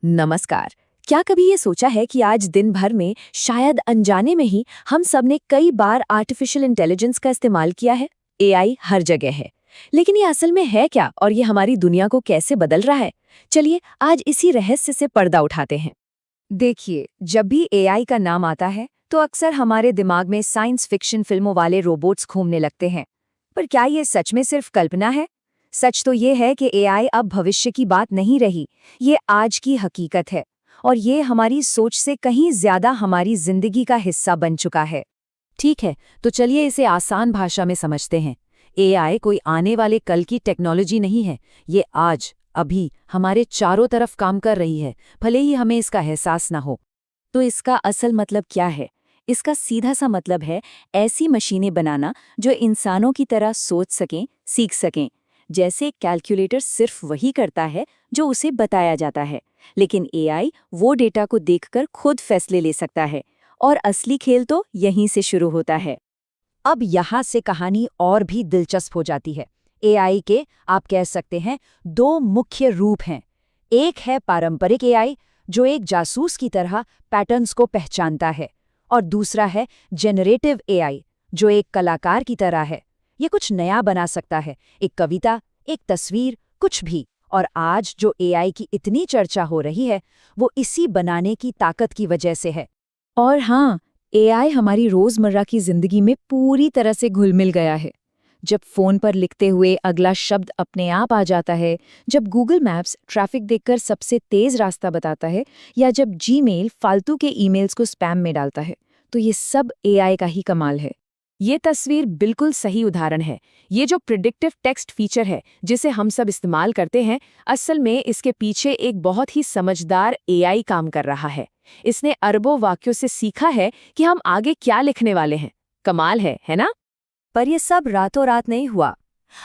नमस्कार। क्या कभी ये सोचा है कि आज दिन भर में शायद अनजाने में ही हम सब ने कई बार आर्टिफिशियल इंटेलिजेंस का इस्तेमाल किया है। एआई हर जगह है, लेकिन ये असल में है क्या और ये हमारी दुनिया को कैसे बदल रहा है? चलिए आज इसी रहस्य से पर्दा उठाते हैं। देखिए, जब भी एआई का नाम आता है तो अक्सर हमारे दिमाग में साइंस फिक्शन फिल्मों वाले रोबोट्स घूमने लगते हैं। पर क्या ये सच में सिर्फ कल्पना है? सच तो ये है कि एआई अब भविष्य की बात नहीं रही, ये आज की हकीकत है। और ये हमारी सोच से कहीं ज्यादा हमारी जिंदगी का हिस्सा बन चुका है। ठीक है, तो चलिए इसे आसान भाषा में समझते हैं। एआई कोई आने वाले कल की टेक्नोलॉजी नहीं है, ये आज, अभी हमारे चारों तरफ काम कर रही है, भले ही हमें इसका एहसास ना हो। तो इसका असल मतलब क्या है? इसका सीधा सा मतलब है ऐसी मशीनें बनाना जो इंसानों की तरह सोच सकें, सीख सकें। जैसे कैलकुलेटर सिर्फ वही करता है जो उसे बताया जाता है, लेकिन एआई वो डेटा को देखकर खुद फैसले ले सकता है। और असली खेल तो यहीं से शुरू होता है। अब यहाँ से कहानी और भी दिलचस्प हो जाती है। एआई के, आप कह सकते हैं, दो मुख्य रूप हैं। एक है पारंपरिक एआई, जो एक जासूस की तरह पैटर्न्स को पहचानता है, और दूसरा है जेनरेटिव एआई, जो एक कलाकार की तरह है। ये कुछ नया बना सकता है, एक कविता, एक तस्वीर, कुछ भी। और आज जो एआई की इतनी चर्चा हो रही है, वो इसी बनाने की ताकत की वजह से है। और हाँ, एआई हमारी रोजमर्रा की जिंदगी में पूरी तरह से घुल मिल गया है। जब फोन पर लिखते हुए अगला शब्द अपने आप आ जाता है, जब गूगल मैप्स ट्रैफिक देखकर सबसे तेज रास्ता बताता है, या जब जीमेल फालतू के ईमेल्स को स्पैम में डालता है, तो ये सब एआई का ही कमाल है। ये तस्वीर बिल्कुल सही उदाहरण है। ये जो प्रिडिक्टिव टेक्स्ट फीचर है जिसे हम सब इस्तेमाल करते हैं, असल में इसके पीछे एक बहुत ही समझदार एआई काम कर रहा है। इसने अरबों वाक्यों से सीखा है कि हम आगे क्या लिखने वाले हैं। कमाल है ना? पर यह सब रातों रात नहीं हुआ।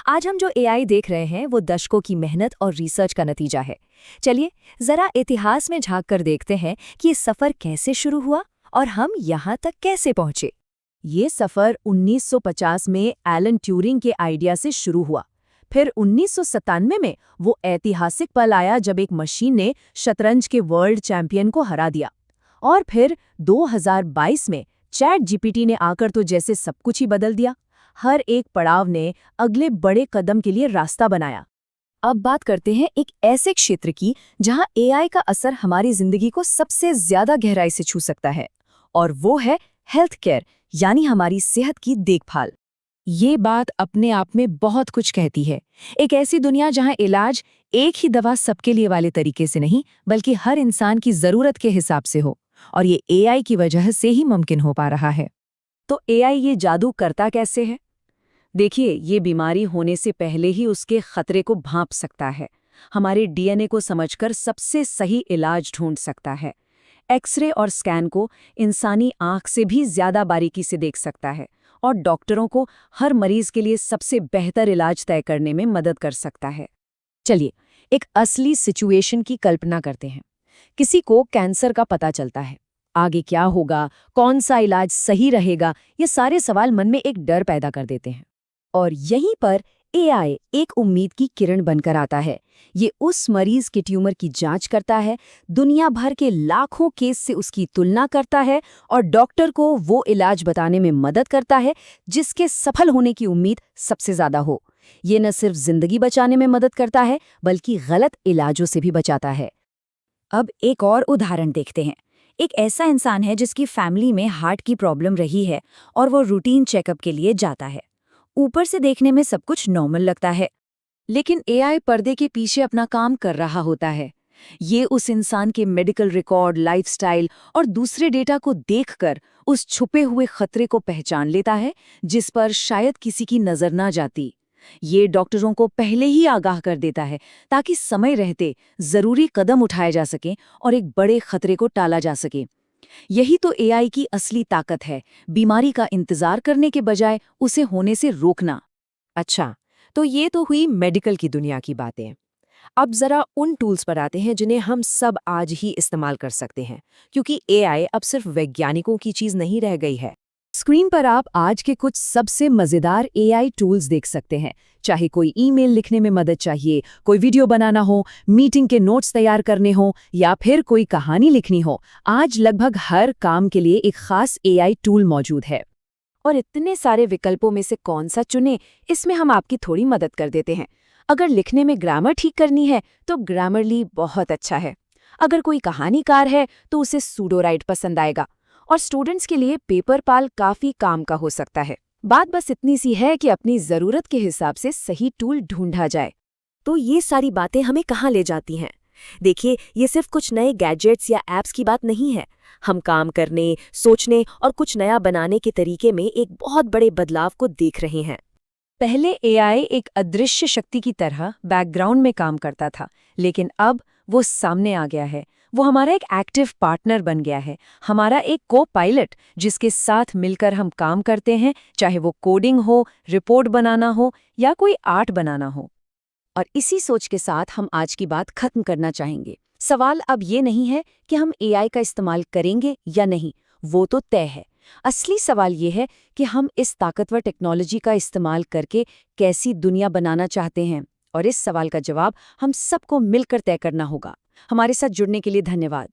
आज हम जो एआई देख रहे हैं वो दशकों की मेहनत और रिसर्च का नतीजा है। चलिए जरा इतिहास में झांक कर देखते हैं कि ये सफर कैसे शुरू हुआ और हम यहाँ तक कैसे पहुंचे। ये सफर 1950 में एलन ट्यूरिंग के आइडिया से शुरू हुआ। फिर 1997 में वो ऐतिहासिक पल आया जब एक मशीन ने शतरंज के वर्ल्ड चैंपियन को हरा दिया। और फिर 2022 में चैट जीपीटी ने आकर तो जैसे सब कुछ ही बदल दिया। हर एक पड़ाव ने अगले बड़े कदम के लिए रास्ता बनाया। अब बात करते हैं एक ऐसे क्षेत्र की जहां एआई का असर हमारी जिंदगी को सबसे ज्यादा गहराई से छू सकता है, और वो है हेल्थ केयर, यानी हमारी सेहत की देखभाल। ये बात अपने आप में बहुत कुछ कहती है। एक ऐसी दुनिया जहां इलाज एक ही दवा सबके लिए वाले तरीके से नहीं, बल्कि हर इंसान की जरूरत के हिसाब से हो, और ये एआई की वजह से ही मुमकिन हो पा रहा है। तो एआई ये जादू करता कैसे है? देखिए, ये बीमारी होने से पहले ही उसके खतरे को भांप सकता है। हमारे डीएनए को समझकर सबसे सही इलाज ढूंढ सकता है। एक्सरे और स्कैन को इंसानी आंख से भी ज्यादा बारीकी से देख सकता है, और डॉक्टरों को हर मरीज के लिए सबसे बेहतर इलाज तय करने में मदद कर सकता है। चलिए एक असली सिचुएशन की कल्पना करते हैं। किसी को कैंसर का पता चलता है। आगे क्या होगा, कौन सा इलाज सही रहेगा, ये सारे सवाल मन में एक डर पैदा कर देते हैं। और यहीं पर एआई एक उम्मीद की किरण बनकर आता है। ये उस मरीज के ट्यूमर की जांच करता है, दुनिया भर के लाखों केस से उसकी तुलना करता है, और डॉक्टर को वो इलाज बताने में मदद करता है जिसके सफल होने की उम्मीद सबसे ज्यादा हो। ये न सिर्फ जिंदगी बचाने में मदद करता है, बल्कि गलत इलाजों से भी बचाता है। अब एक और उदाहरण देखते हैं। एक ऐसा इंसान है जिसकी फैमिली में हार्ट की प्रॉब्लम रही है, और वो रूटीन चेकअप के लिए जाता है। ऊपर से देखने में सब कुछ नॉर्मल लगता है, लेकिन एआई पर्दे के पीछे अपना काम कर रहा होता है। ये उस इंसान के मेडिकल रिकॉर्ड, लाइफस्टाइल और दूसरे डेटा को देखकर उस छुपे हुए खतरे को पहचान लेता है जिस पर शायद किसी की नजर ना जाती। ये डॉक्टरों को पहले ही आगाह कर देता है ताकि समय रहते जरूरी कदम उठाए जा सकें और एक बड़े खतरे को टाला जा सके। यही तो एआई की असली ताकत है, बीमारी का इंतजार करने के बजाय उसे होने से रोकना। अच्छा, तो ये तो हुई मेडिकल की दुनिया की बातें। अब जरा उन टूल्स पर आते हैं जिन्हें हम सब आज ही इस्तेमाल कर सकते हैं, क्योंकि एआई अब सिर्फ वैज्ञानिकों की चीज नहीं रह गई है। स्क्रीन पर आप आज के कुछ सबसे मजेदार एआई टूल्स देख सकते हैं। चाहे कोई ईमेल लिखने में मदद चाहिए, कोई वीडियो बनाना हो, मीटिंग के नोट्स तैयार करने हो या फिर कोई कहानी लिखनी हो, आज लगभग हर काम के लिए एक खास एआई टूल मौजूद है। और इतने सारे विकल्पों में से कौन सा चुने, इसमें हम आपकी थोड़ी मदद कर देते हैं। अगर लिखने में ग्रामर ठीक करनी है तो ग्रामरली बहुत अच्छा है। अगर कोई कहानीकार है तो उसे सूडोराइट पसंद आएगा। और स्टूडेंट्स के लिए पेपरपाल काफी काम का हो सकता है। बात बस इतनी सी है कि अपनी जरूरत के हिसाब से सही टूल ढूंढा जाए। तो ये सारी बातें हमें कहाँ ले जाती हैं? देखिए, ये सिर्फ कुछ नए गैजेट्स या ऐप्स की बात नहीं है। हम काम करने, सोचने और कुछ नया बनाने के तरीके में एक बहुत बड़े बदलाव को देख रहे हैं। पहले एआई एक अदृश्य शक्ति की तरह बैकग्राउंड में काम करता था, लेकिन अब वो सामने आ गया है। वो हमारा एक एक्टिव पार्टनर बन गया है, हमारा एक को पायलट जिसके साथ मिलकर हम काम करते हैं, चाहे वो कोडिंग हो, रिपोर्ट बनाना हो या कोई आर्ट बनाना हो। और इसी सोच के साथ हम आज की बात खत्म करना चाहेंगे। सवाल अब ये नहीं है कि हम एआई का इस्तेमाल करेंगे या नहीं, वो तो तय है। असली सवाल ये है कि हम इस ताकतवर टेक्नोलॉजी का इस्तेमाल करके कैसी दुनिया बनाना चाहते हैं, और इस सवाल का जवाब हम सबको मिलकर तय करना होगा। हमारे साथ जुड़ने के लिए धन्यवाद।